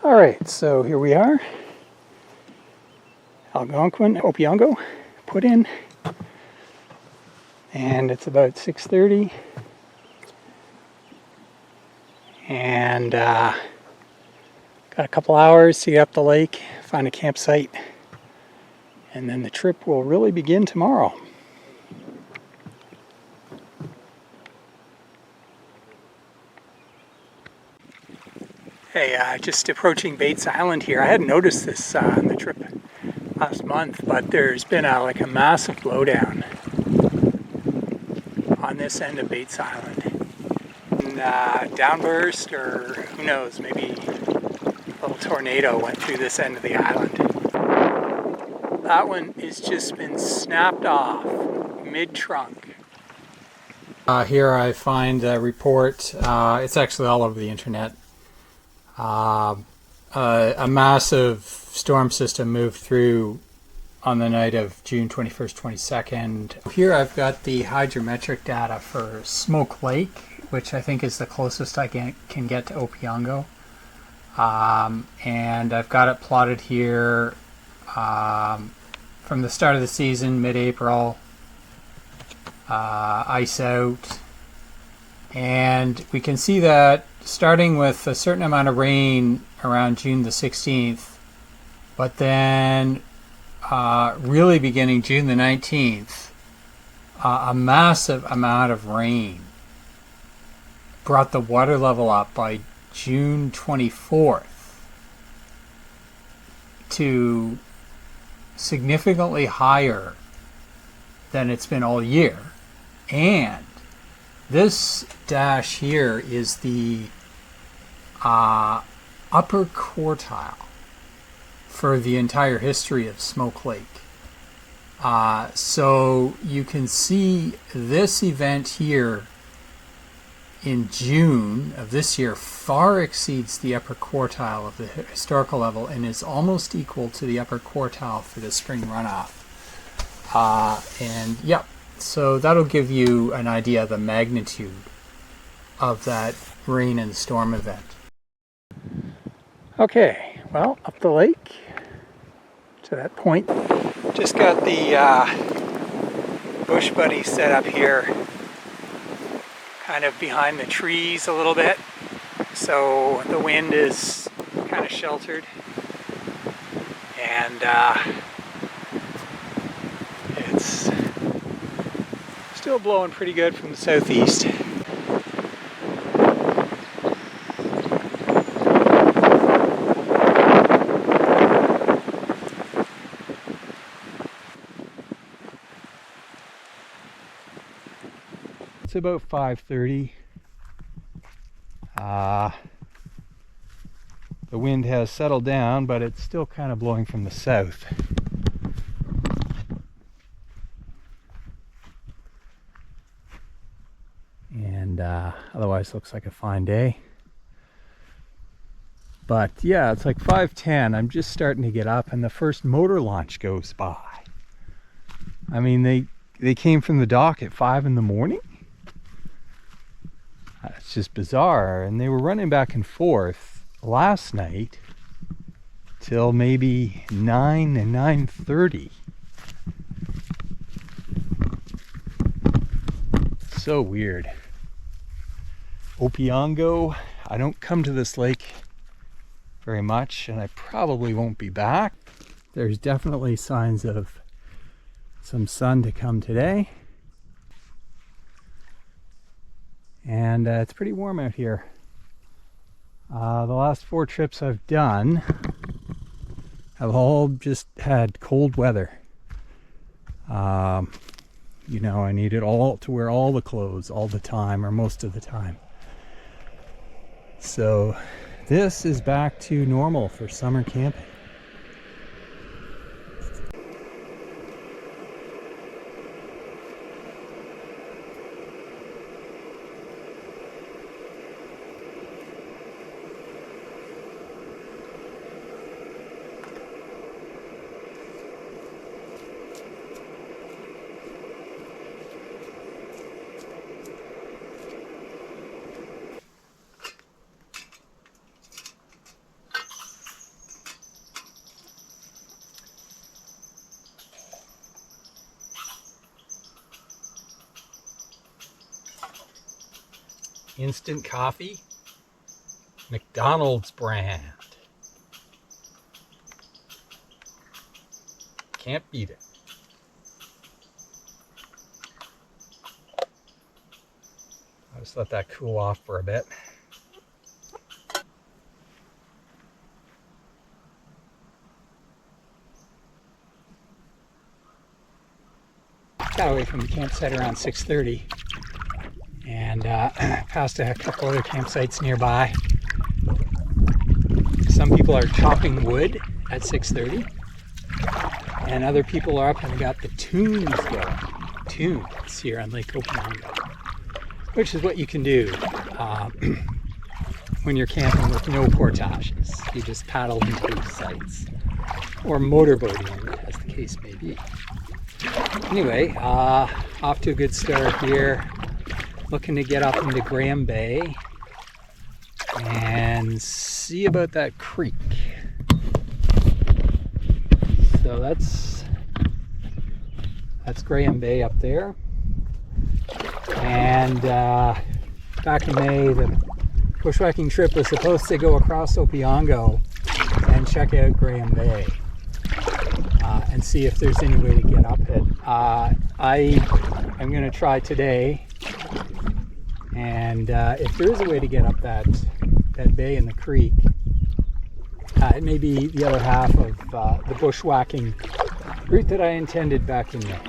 All right, so here we are. Algonquin, Opeongo, put in. And it's about 6:30. And got a couple hours to get up the lake, find a campsite. And then the trip will really begin tomorrow. Hey, just approaching Bates Island here. I hadn't noticed this on the trip last month, but there's been like a massive blowdown on this end of Bates Island. And, downburst, or who knows, maybe a little tornado went through this end of the island. That one has just been snapped off mid-trunk. Here I find a report, it's actually all over the internet. A massive storm system moved through on the night of June 21st, 22nd. Here I've got the hydrometric data for Smoke Lake, which I think is the closest I can get to Opeongo. And I've got it plotted here from the start of the season, mid-April, ice out. And we can see that starting with a certain amount of rain around June the 16th, but then really beginning June the 19th, a massive amount of rain brought the water level up by June 24th to significantly higher than it's been all year. And this dash here is the upper quartile for the entire history of Smoke Lake. So you can see this event here in June of this year far exceeds the upper quartile of the historical level and is almost equal to the upper quartile for the spring runoff. And yep. So that'll give you an idea of the magnitude of that rain and storm event. Okay, well, up the lake to that point. Just got the bush buddy set up here, kind of behind the trees a little bit, so the wind is kind of sheltered. And it's still blowing pretty good from the southeast. It's about 5:30. The wind has settled down, but it's still kind of blowing from the south. And otherwise looks like a fine day. But yeah, it's like 5:10. I'm just starting to get up and the first motor launch goes by. I mean, they came from the dock at 5 in the morning. It's just bizarre. And they were running back and forth last night till maybe 9 and 9:30. So weird. Opeongo, I don't come to this lake very much, and I probably won't be back. There's definitely signs of some sun to come today. And it's pretty warm out here. The last 4 trips I've done have all just had cold weather. You know, I needed to wear all the clothes all the time, or most of the time. So this is back to normal for summer camping. Instant coffee, McDonald's brand. Can't beat it. I'll just let that cool off for a bit. Got away from the campsite around 6:30 and passed a couple other campsites nearby. Some people are chopping wood at 6:30 and other people are up and got the tunes going. Tunes here on Lake Opeongo, which is what you can do when you're camping with no portages. You just paddle into these sites, or motorboating as the case may be. Anyway, off to a good start here. Looking to get up into Graham Bay and see about that creek. So that's Graham Bay up there. And back in May, the bushwhacking trip was supposed to go across Opeongo and check out Graham Bay and see if there's any way to get up it. I am going to try today, and if there is a way to get up that bay in the creek, it may be the other half of the bushwhacking route that I intended back in May.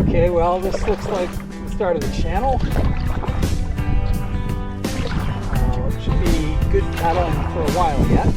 Okay, well, this looks like the start of the channel. It should be good paddling for a while yet.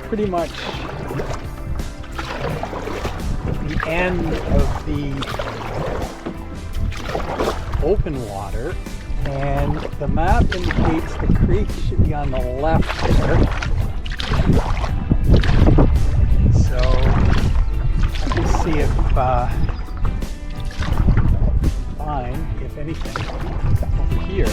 Pretty much the end of the open water, and the map indicates the creek should be on the left there. So let me see if fine, if anything, over here.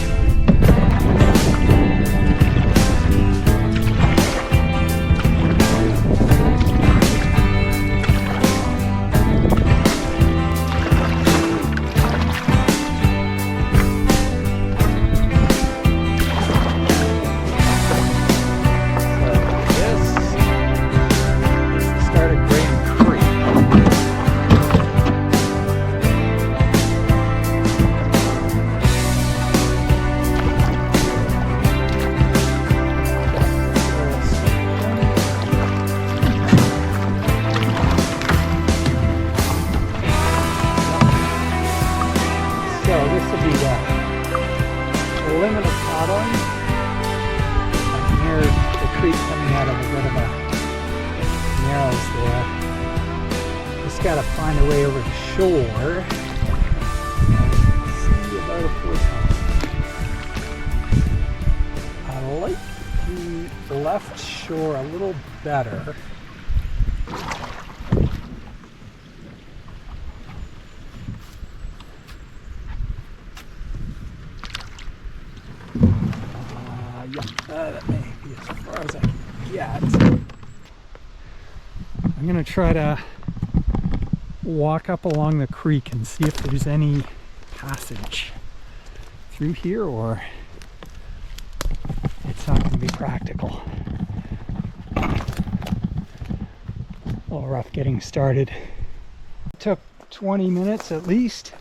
Got to find a way over the shore and see about a portage. I like the left shore a little better. That may be as far as I can get. I'm going to try to walk up along the creek and see if there's any passage through here, or it's not going to be practical. A little rough getting started. It took 20 minutes at least.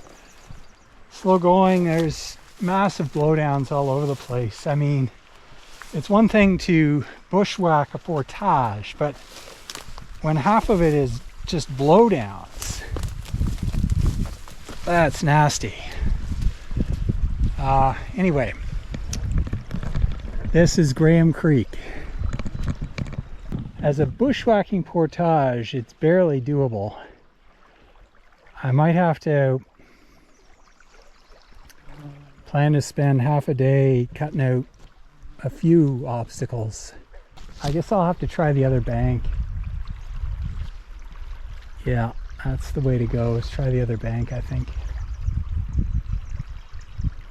Slow going. There's massive blowdowns all over the place. I mean, it's one thing to bushwhack a portage, but when half of it is just blowdowns, that's nasty. Anyway, this is Graham Creek. As a bushwhacking portage, it's barely doable. I might have to plan to spend half a day cutting out a few obstacles. I guess I'll have to try the other bank. Yeah, that's the way to go, is try the other bank, I think.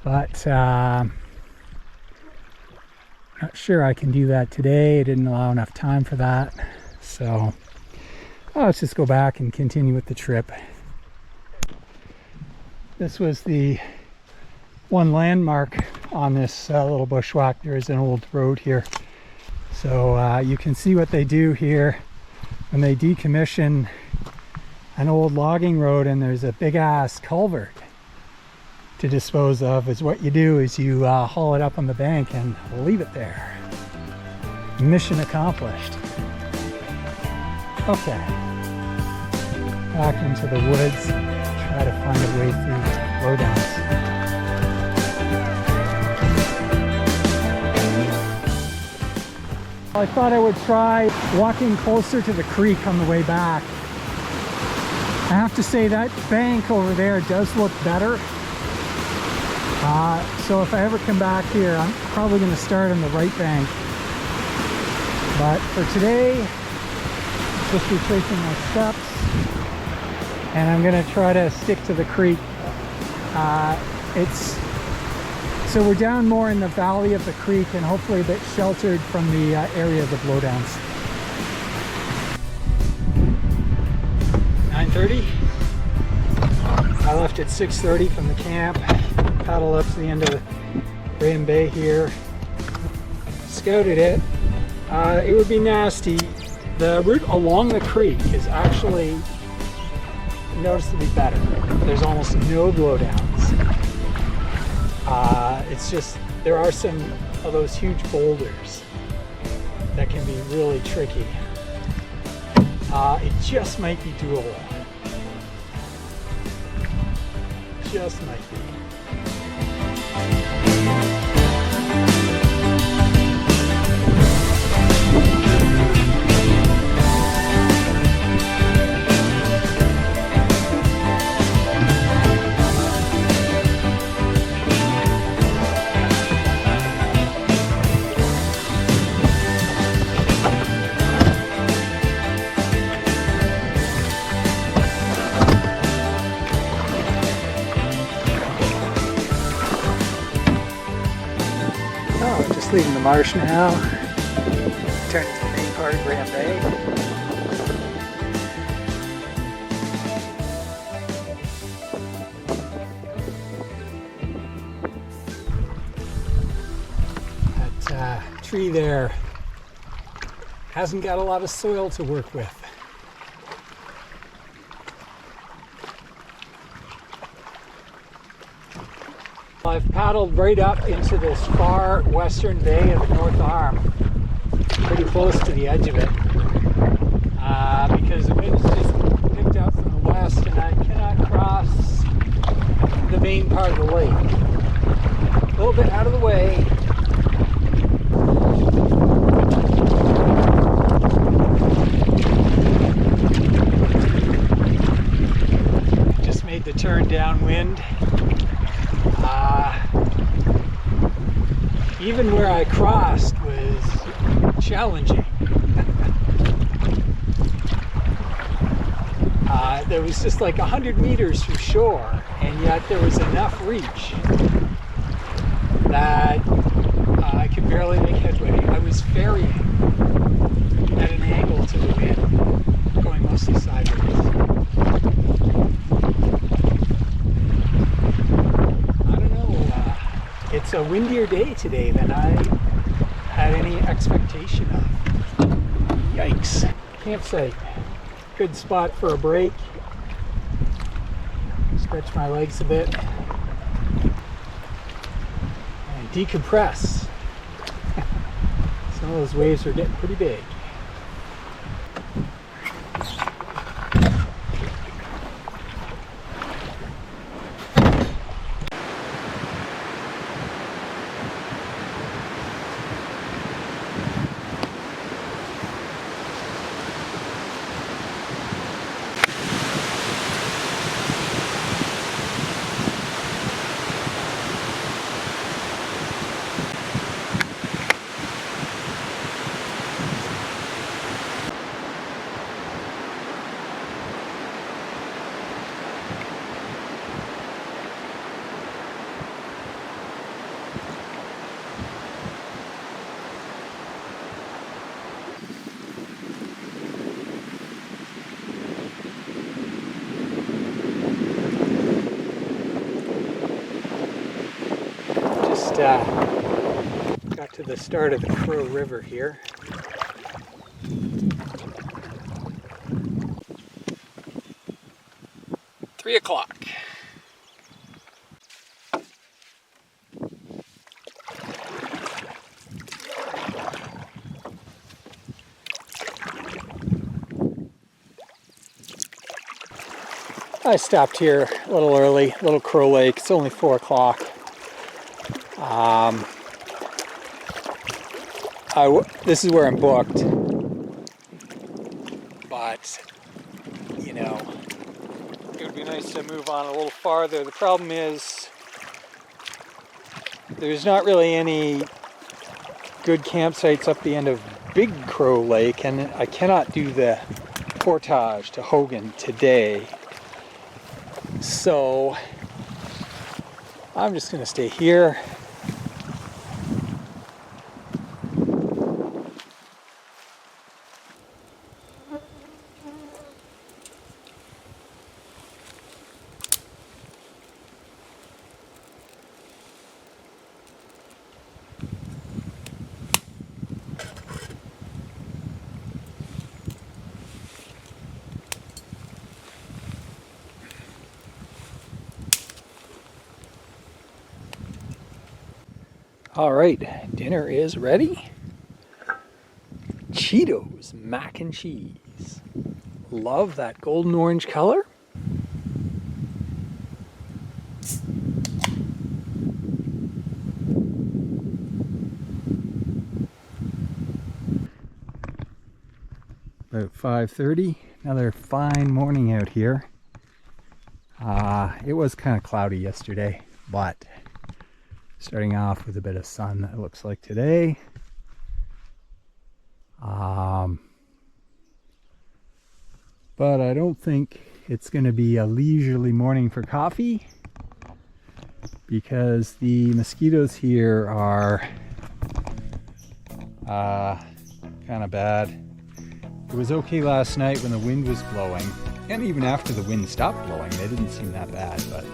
But not sure I can do that today. I didn't allow enough time for that. So let's just go back and continue with the trip. This was the one landmark on this little bushwhack. There is an old road here. So you can see what they do here when they decommission an old logging road and there's a big ass culvert to dispose of. Is what you do is you haul it up on the bank and leave it there. Mission accomplished. Okay, back into the woods, try to find a way through blowdowns. I thought I would try walking closer to the creek on the way back. I have to say that bank over there does look better. So if I ever come back here, I'm probably going to start on the right bank. But for today, just retracing my steps, and I'm going to try to stick to the creek. So we're down more in the valley of the creek and hopefully a bit sheltered from the area of the blowdowns. 9:30. I left at 6:30 from the camp. Paddled up to the end of Graham Bay here. Scouted it. It would be nasty. The route along the creek is actually noticeably better. There's almost no blowdowns. It's just, there are some of those huge boulders that can be really tricky. It just might be doable. Just might be. Leaving the marsh now, turning to the main part of Graham Bay. That tree there hasn't got a lot of soil to work with. I've paddled right up into this far western bay of the North Arm, pretty close to the edge of it, because the wind's just picked up from the west and I cannot cross the main part of the lake. A little bit out of the way. Just made the turn downwind. Even where I crossed was challenging. There was just like 100 meters from shore, and yet there was enough reach that I could barely make headway. I was ferrying at an angle to the wind, going mostly sideways. It's a windier day today than I had any expectation of. Yikes. Campsite. Good spot for a break. Stretch my legs a bit. And decompress. Some of those waves are getting pretty big. got to the start of the Crow River here. Three o'clock. I stopped here a little early, Little Crow Lake. It's only 4 o'clock. This is where I'm booked, but you know, it would be nice to move on a little farther. The problem is there's not really any good campsites up the end of Big Crow Lake, and I cannot do the portage to Hogan today. So I'm just going to stay here. All right, dinner is ready. Cheetos mac and cheese. Love that golden orange color. About 5:30. Another fine morning out here. It was kind of cloudy yesterday, but starting off with a bit of sun, it looks like today. But I don't think it's going to be a leisurely morning for coffee, because the mosquitoes here are kind of bad. It was okay last night when the wind was blowing, and even after the wind stopped blowing, they didn't seem that bad, but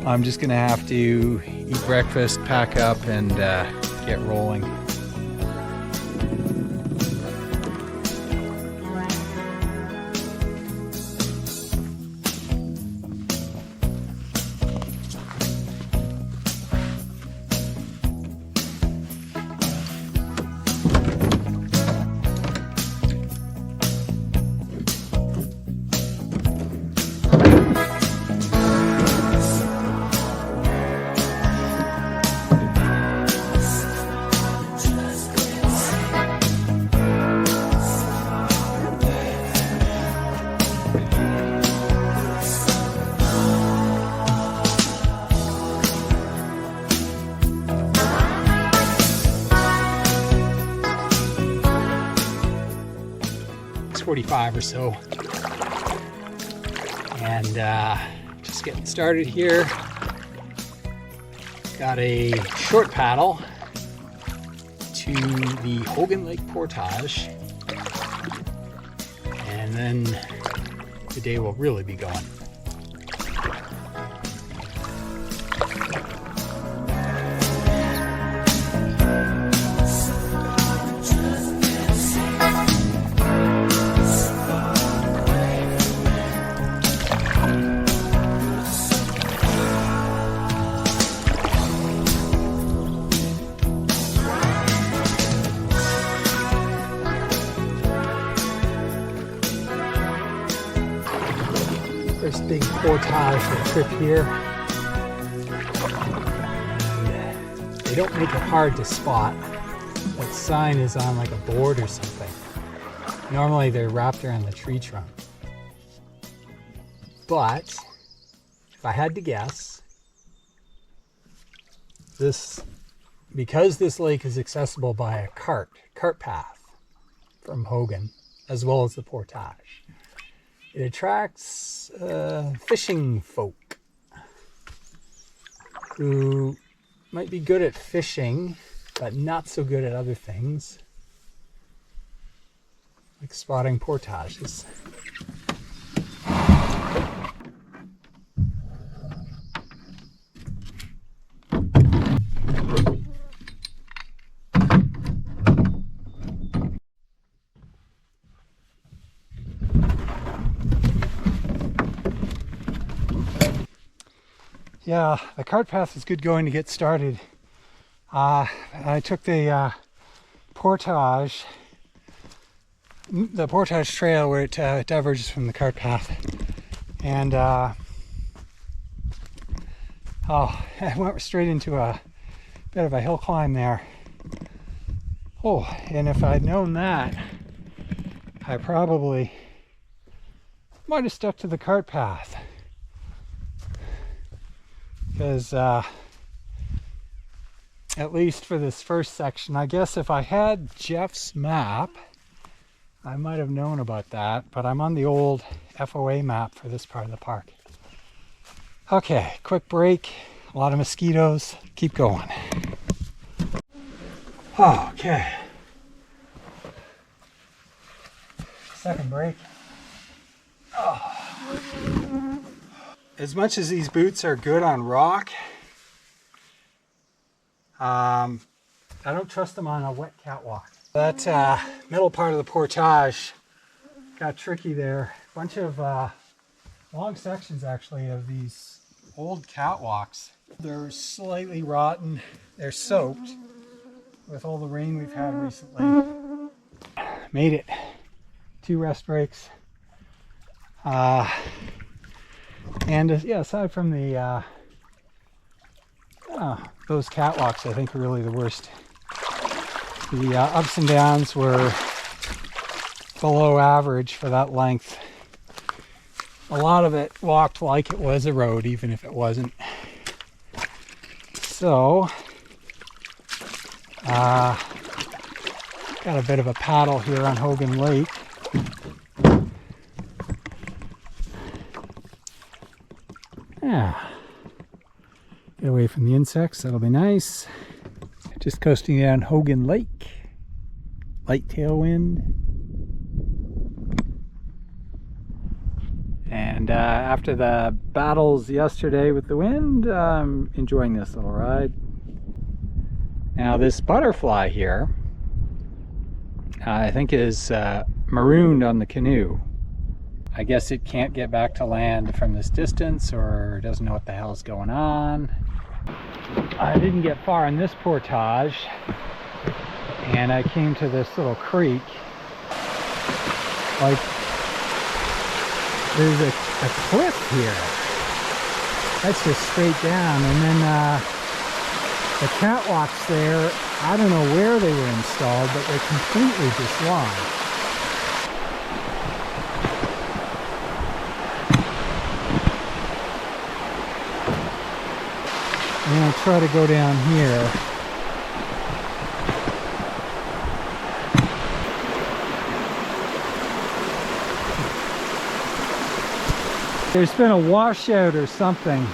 I'm just gonna have to eat breakfast, pack up, and get rolling. .45 or so, and just getting started here. Got a short paddle to the Hogan Lake portage, and then the day will really be going. First big portage of the trip here. And they don't make it hard to spot. That sign is on like a board or something. Normally they're wrapped around the tree trunk. But if I had to guess, because this lake is accessible by a cart path from Hogan, as well as the portage, it attracts fishing folk who might be good at fishing, but not so good at other things, like spotting portages. Yeah, the cart path is good going to get started. I took the portage trail where it diverges from the cart path, and I went straight into a bit of a hill climb there. Oh, and if I'd known that, I probably might have stuck to the cart path, because at least for this first section, I guess if I had Jeff's map, I might have known about that, but I'm on the old FOA map for this part of the park. Okay, quick break, a lot of mosquitoes, keep going. Okay. Second break. Oh. As much as these boots are good on rock, I don't trust them on a wet catwalk. That middle part of the portage got tricky there. A bunch of long sections actually of these old catwalks. They're slightly rotten. They're soaked with all the rain we've had recently. Made it. 2 rest breaks. And yeah, aside from the those catwalks, I think are really the worst. The ups and downs were below average for that length. A lot of it walked like it was a road, even if it wasn't. So, got a bit of a paddle here on Hogan Lake. Yeah. Get away from the insects, that'll be nice. Just coasting down Hogan Lake. Light tailwind. And after the battles yesterday with the wind, I'm enjoying this little ride. Now this butterfly here, I think is marooned on the canoe. I guess it can't get back to land from this distance, or doesn't know what the hell's going on. I didn't get far in this portage, and I came to this little creek. Like, there's a cliff here. That's just straight down, and then the catwalks there, I don't know where they were installed, but they're completely dislodged. I'm going to try to go down here. There's been a washout or something.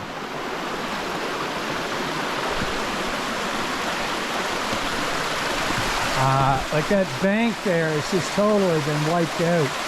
Like that bank there has just totally been wiped out.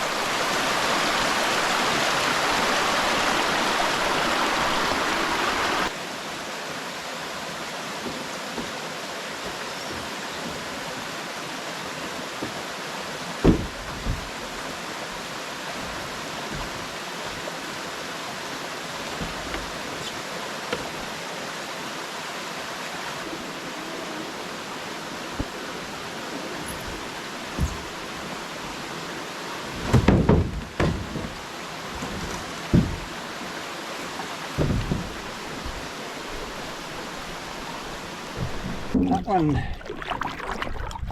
That one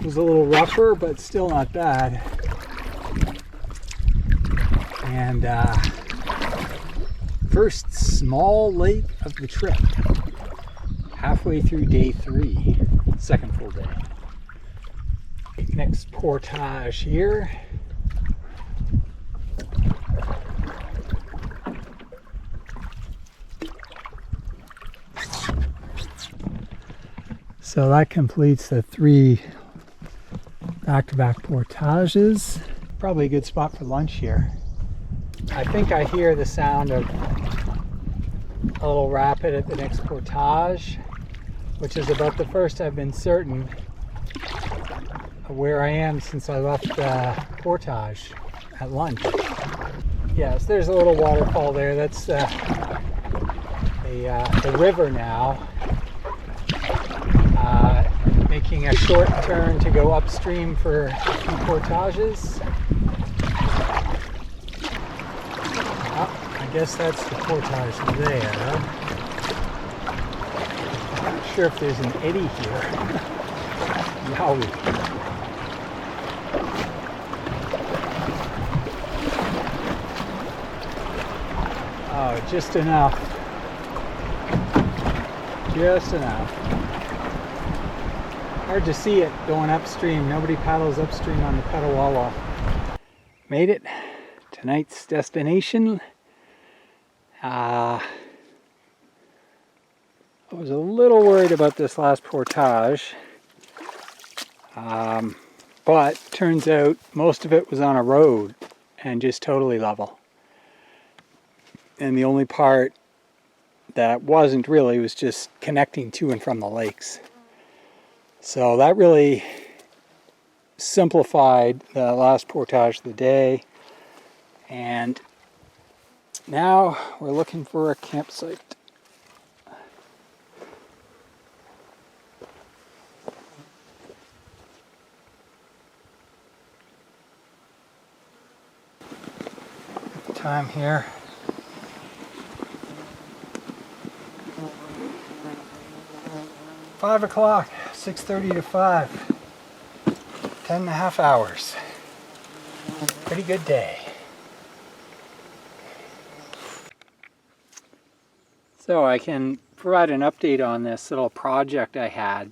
was a little rougher, but still not bad. And first small lake of the trip. Halfway through day 3, second full day. Next portage here. So that completes the 3 back-to-back portages. Probably a good spot for lunch here. I think I hear the sound of a little rapid at the next portage, which is about the first I've been certain of where I am since I left portage at lunch. Yes, there's a little waterfall there. That's the the river now, making a short turn to go upstream for a few portages. Oh, I guess that's the portage there. Not sure if there's an eddy here. Yowie. Oh, just enough. Just enough. Hard to see it going upstream. Nobody paddles upstream on the Petawawa. Made it. Tonight's destination. I was a little worried about this last portage. But turns out most of it was on a road and just totally level. And the only part that wasn't really was just connecting to and from the lakes. So that really simplified the last portage of the day. And now we're looking for a campsite. Time here. 5 o'clock, 6:30 to 5. 10.5 hours. Pretty good day. So I can provide an update on this little project I had.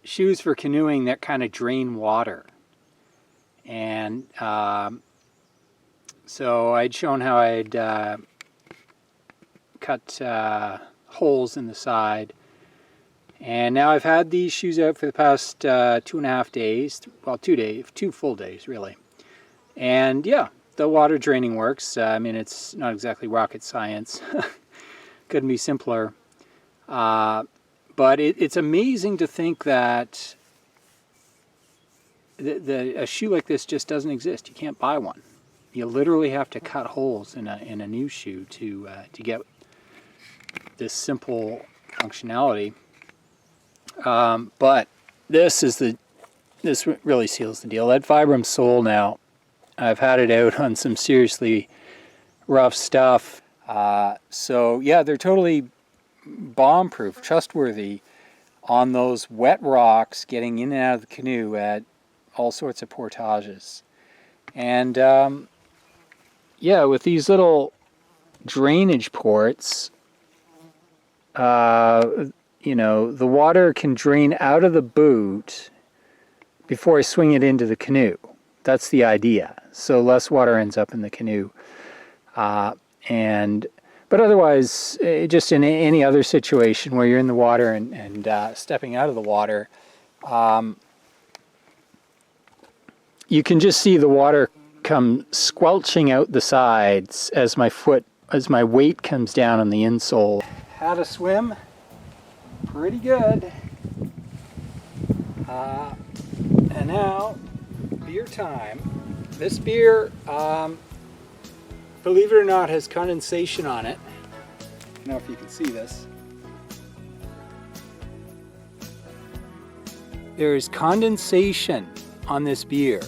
Shoes for canoeing that kind of drain water. And so I'd shown how I'd cut holes in the side, and now I've had these shoes out for the past 2.5 days, well 2 full days really, and yeah, the water draining works. I mean, it's not exactly rocket science. Couldn't be simpler, but it's amazing to think that a shoe like this just doesn't exist. You can't buy one. You literally have to cut holes in a new shoe to get this simple functionality. But this really seals the deal. That Vibram sole now, I've had it out on some seriously rough stuff. So yeah, they're totally bomb-proof, trustworthy on those wet rocks, getting in and out of the canoe at all sorts of portages. And yeah, with these little drainage ports, you know, the water can drain out of the boot before I swing it into the canoe. That's the idea. So less water ends up in the canoe. But otherwise, just in any other situation where you're in the water and stepping out of the water, you can just see the water come squelching out the sides as my weight comes down on the insole. How to swim? Pretty good. And now, beer time. This beer, believe it or not, has condensation on it. I don't know if you can see this. There is condensation on this beer.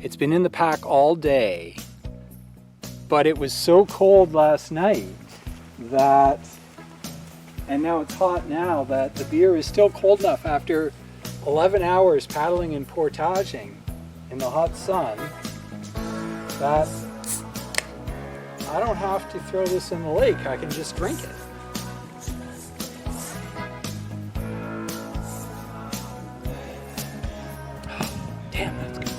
It's been in the pack all day, but it was so cold last night that, and now it's hot now, that the beer is still cold enough after 11 hours paddling and portaging in the hot sun that I don't have to throw this in the lake. I can just drink it. Damn, that's good.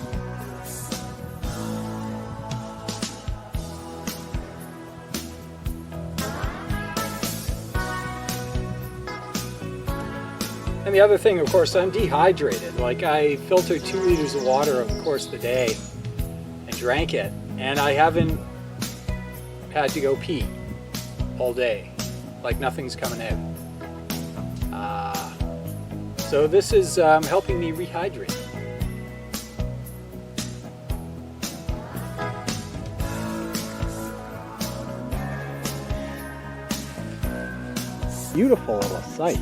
And the other thing, of course, I'm dehydrated. Like, I filtered 2 liters of water over the course of the day and drank it, and I haven't had to go pee all day. Like, nothing's coming out. So this is helping me rehydrate. beautiful little site.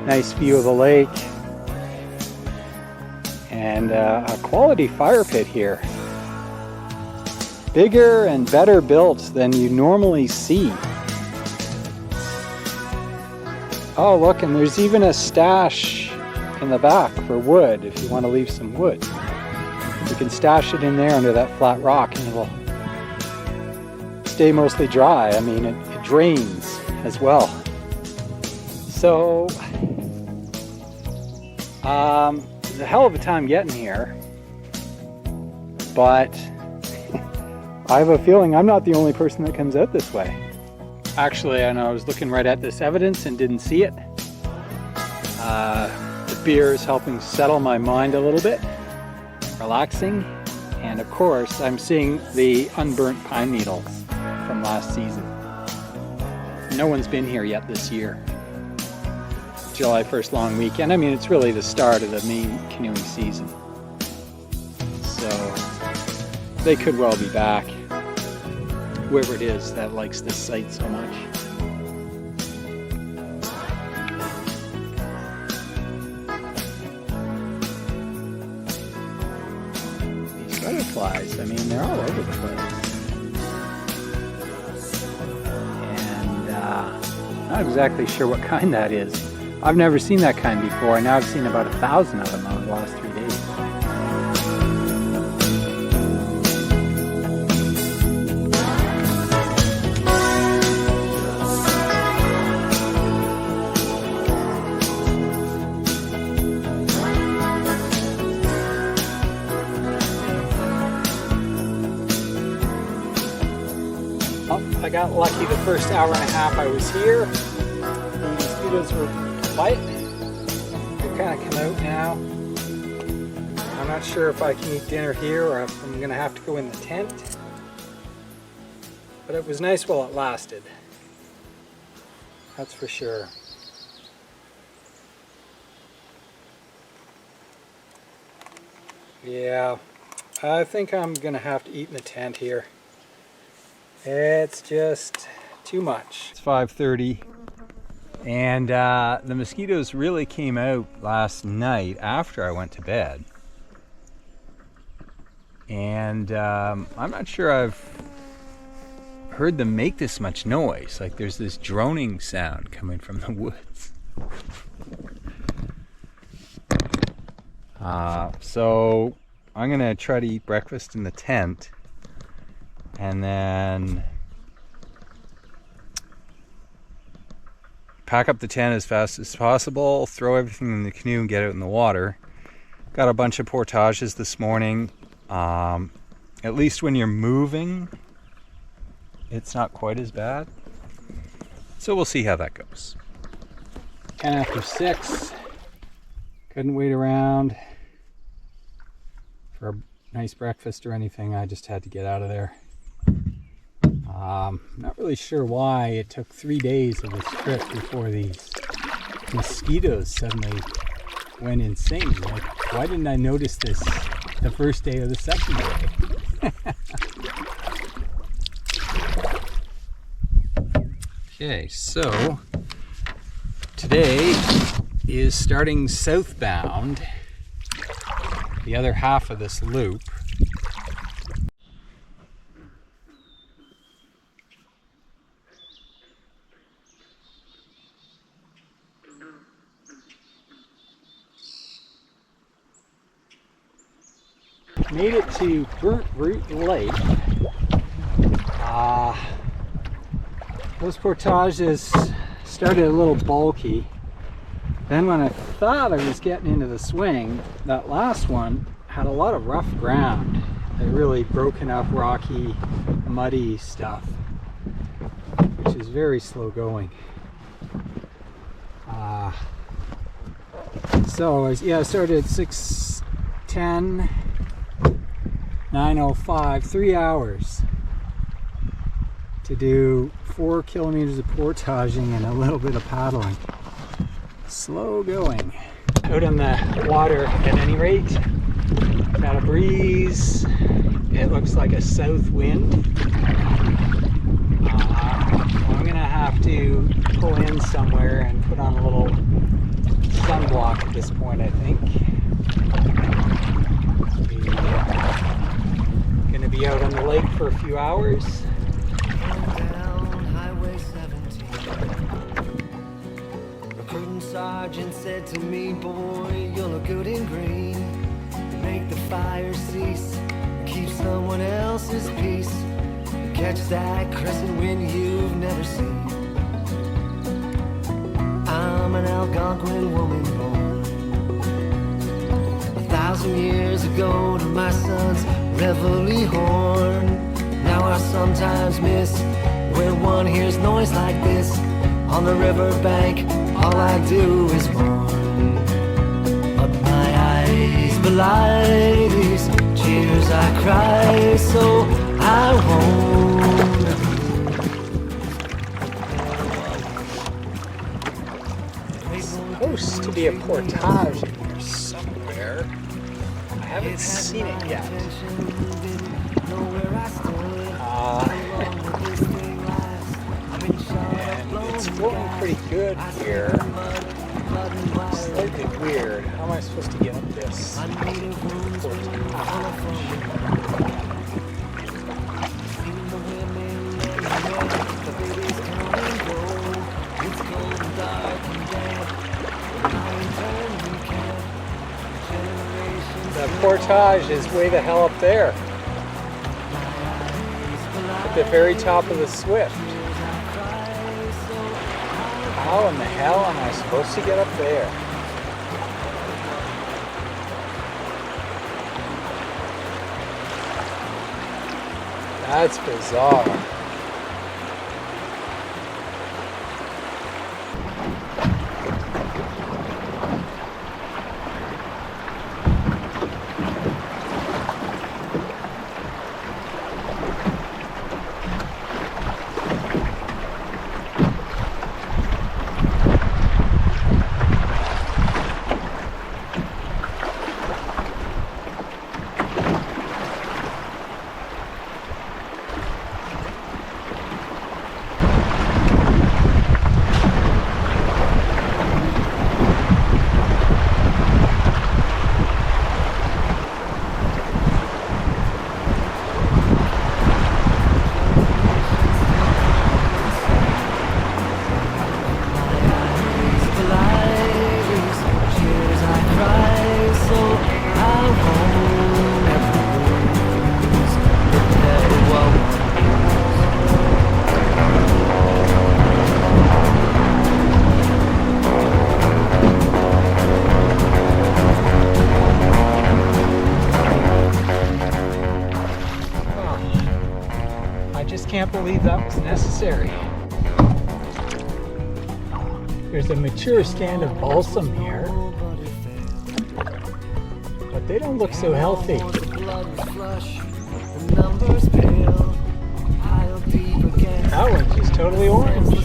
Nice view of the lake. And a quality fire pit here. Bigger and better built than you normally see. Oh, look, and there's even a stash in the back for wood if you want to leave some wood. You can stash it in there under that flat rock and it'll stay mostly dry. I mean, it drains as well. So, it's a hell of a time getting here, but I have a feeling I'm not the only person that comes out this way. Actually, I know I was looking right at this evidence and didn't see it. The beer is helping settle my mind a little bit, relaxing, and of course I'm seeing the unburnt pine needles from last season. No one's been here yet this year. July 1st long weekend. I mean, it's really the start of the main canoeing season. So they could well be back. Whoever it is that likes this site so much. These butterflies, I mean, they're all over the place. And not exactly sure what kind that is. I've never seen that kind before, and now I've seen about 1,000 of them over the last 3 days. Oh, I got lucky the first hour and a half I was here. The mosquitoes were quiet. They're kind of come out now. I'm not sure if I can eat dinner here or if I'm going to have to go in the tent. But it was nice while it lasted. That's for sure. Yeah, I think I'm going to have to eat in the tent here. It's just too much. It's 5:30. And the mosquitoes really came out last night after I went to bed. And I'm not sure I've heard them make this much noise. Like there's this droning sound coming from the woods. So I'm gonna try to eat breakfast in the tent and then pack up the tent as fast as possible, throw everything in the canoe and get out in the water. Got a bunch of portages this morning. At least when you're moving, it's not quite as bad. So we'll see how that goes. 10 after 6. Couldn't wait around for a nice breakfast or anything. I just had to get out of there. Not really sure why it took 3 days of this trip before these mosquitoes suddenly went insane. Like, why didn't I notice this the first day or the second day? Okay, so today is starting southbound, the other half of this loop. Made it to Burnt Root Lake. Those portages started a little bulky. Then when I thought I was getting into the swing, that last one had a lot of rough ground. They're really broken up, rocky, muddy stuff, which is very slow going. So yeah, I started at 6:10. 9:05, 3 hours to do 4 kilometers of portaging and a little bit of paddling. Slow going. Out on the water at any rate. Got a breeze. It looks like a south wind. I'm gonna have have to pull in somewhere and put on a little sunblock at this point, I think. We're going to be out on the lake for a few hours. Down Highway 17. Recruiting sergeant said to me, boy, you look good in green. Make the fire cease, keep someone else's peace. Catch that crescent wind you've never seen. I'm an Algonquin woman born 1,000 years ago to my son's reveille horn. Now I sometimes miss when one hears noise like this. On the riverbank, all I do is mourn. But my eyes belie these tears I cry, so I won't. Supposed to be a portage in here somewhere. I haven't seen it yet. And it's floating pretty good here. Slightly weird. How am I supposed to get up this portage? The portage is way the hell up there, at the very top of the Swift. How in the hell am I supposed to get up there? That's bizarre. Can't believe that was necessary. There's a mature stand of balsam here, but they don't look so healthy. That one's just totally orange.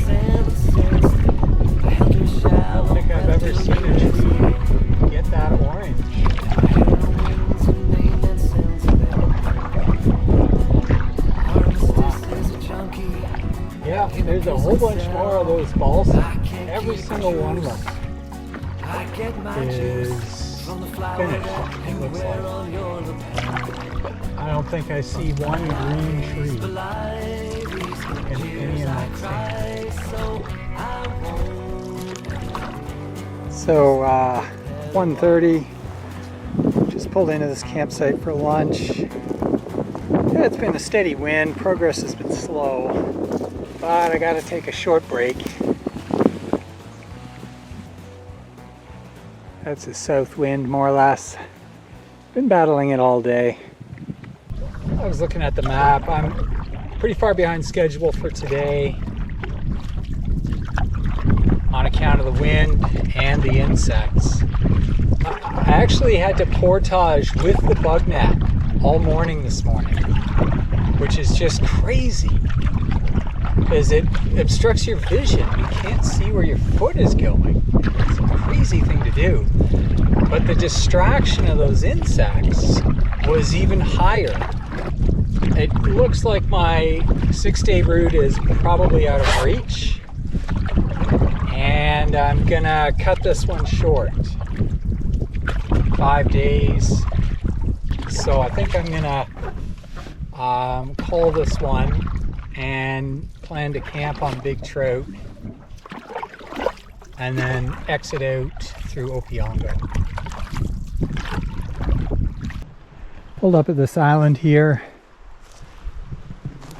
I don't think I've ever seen a tree get that orange. Yeah, there's a whole bunch more of those balsam. Every single one of them is finished, it looks like. I don't think I see one green tree in any of that stand. So, 1:30, just pulled into this campsite for lunch. Yeah, it's been a steady wind. Progress has been slow, but I got to take a short break. That's a south wind, more or less. Been battling it all day. I was looking at the map. I'm pretty far behind schedule for today on account of the wind and the insects. I actually had to portage with the bug net all morning this morning, which is just crazy because it obstructs your vision. You can't see where your foot is going. It's a crazy thing to do. But the distraction of those insects was even higher. It looks like my 6-day route is probably out of reach, and I'm gonna cut this one short. 5 days. So I think I'm gonna cull this one and plan to camp on big trout and then exit out through Opeongo. Pulled up at this island here,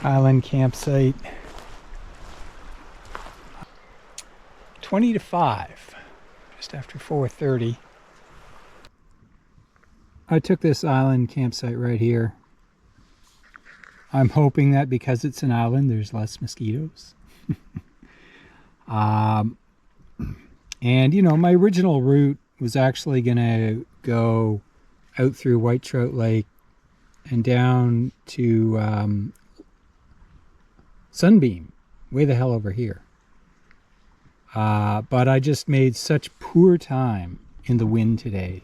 island campsite. 20 to 5, just after 4:30. I took this island campsite right here. I'm hoping that because it's an island, there's less mosquitoes. And you know, my original route was actually gonna go out through White Trout Lake and down to Sunbeam, way the hell over here. But I just made such poor time in the wind today.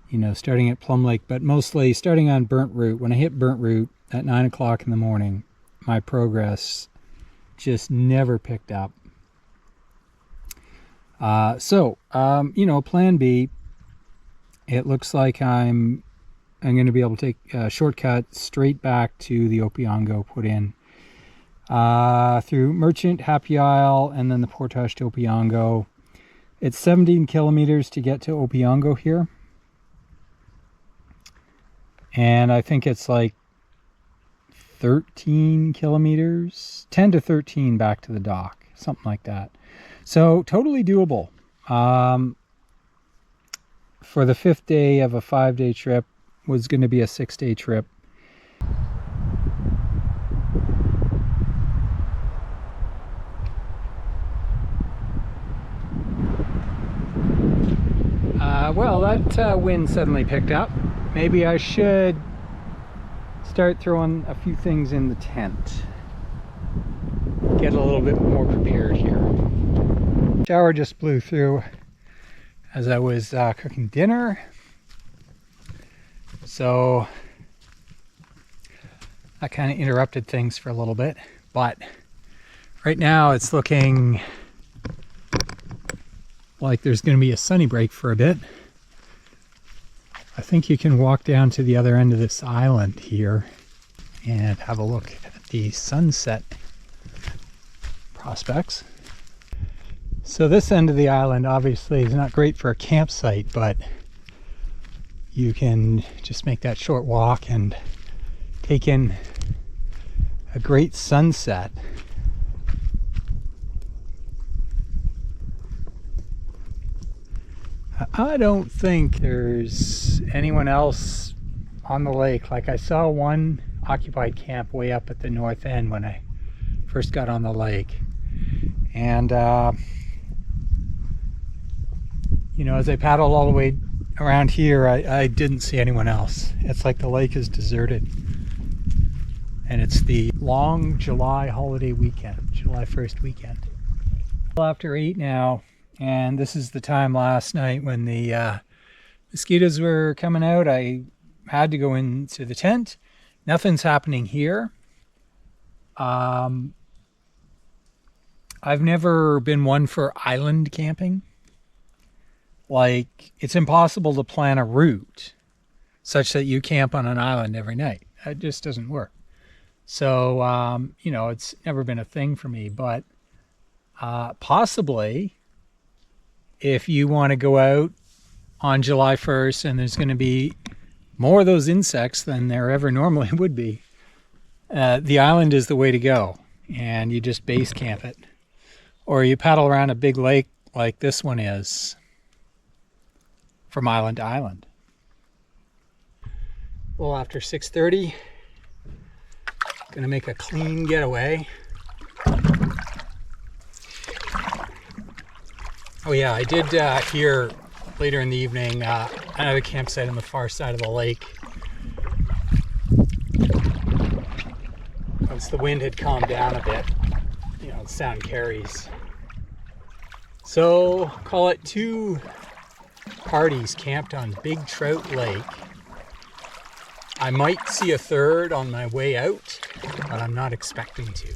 You know, starting at Plum Lake, but mostly starting on Burnt Root. When I hit Burnt Root at 9 o'clock in the morning, my progress just never picked up. You know, plan B, it looks like I'm going to be able to take a shortcut straight back to the Opeongo, put in through Merchant, Happy Isle, and then the portage to Opeongo. It's 17 kilometers to get to Opeongo here. And I think it's like 13 kilometers, 10 to 13 back to the dock, something like that. So totally doable. For the 5th day of a 5-day trip, was going to be a 6-day trip. Well, that wind suddenly picked up. Maybe I should start throwing a few things in the tent. Get a little bit more prepared here. Shower just blew through as I was cooking dinner. So I kind of interrupted things for a little bit. But right now it's looking like there's going to be a sunny break for a bit. I think you can walk down to the other end of this island here and have a look at the sunset prospects. So this end of the island obviously is not great for a campsite, but you can just make that short walk and take in a great sunset. I don't think there's anyone else on the lake. Like, I saw one occupied camp way up at the north end when I first got on the lake. And, you know, as I paddled all the way around here, I didn't see anyone else. It's like the lake is deserted. And it's the long July holiday weekend, July 1st weekend. After 8 now. And this is the time last night when the mosquitoes were coming out. I had to go into the tent. Nothing's happening here. I've never been one for island camping. Like, it's impossible to plan a route such that you camp on an island every night. It just doesn't work. So, you know, it's never been a thing for me. But possibly, if you want to go out on July 1st and there's going to be more of those insects than there ever normally would be, the island is the way to go. And you just base camp it. Or you paddle around a big lake like this one is from island to island. Well, after 6:30, going to make a clean getaway. Oh yeah, I did hear later in the evening another campsite on the far side of the lake. Once the wind had calmed down a bit, you know, the sound carries. So, call it 2 parties camped on Big Trout Lake. I might see a third on my way out, but I'm not expecting to.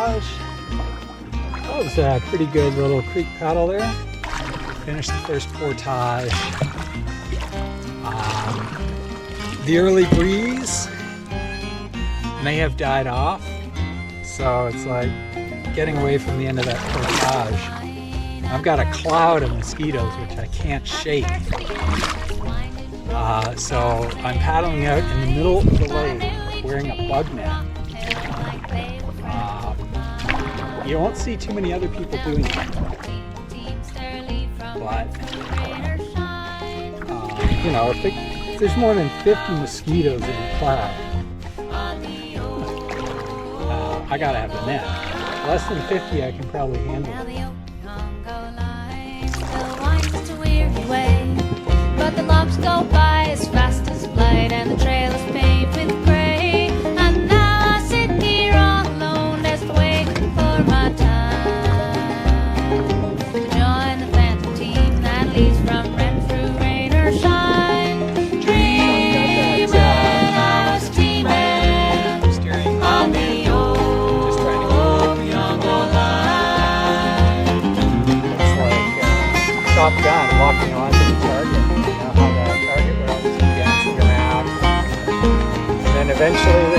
portage. That was a pretty good little creek paddle there. Finished the first portage. The early breeze may have died off, so it's like getting away from the end of that portage. I've got a cloud of mosquitoes which I can't shake. So I'm paddling out in the middle of the lake wearing a bug net. You won't see too many other people doing it, but you know, if there's more than 50 mosquitoes in the cloud, I gotta have the net. Less than 50 I can probably handle it. But the lumps go by as fast as light, and the trail is paved with gray. And now I sit here all alone, just waiting for my time to join the phantom team that leads from red through rain or shine. Dreaming of us teaming on the Opeongo Line. It's like Top Gun walking on to the target. You know how the target would always be dancing around. And then eventually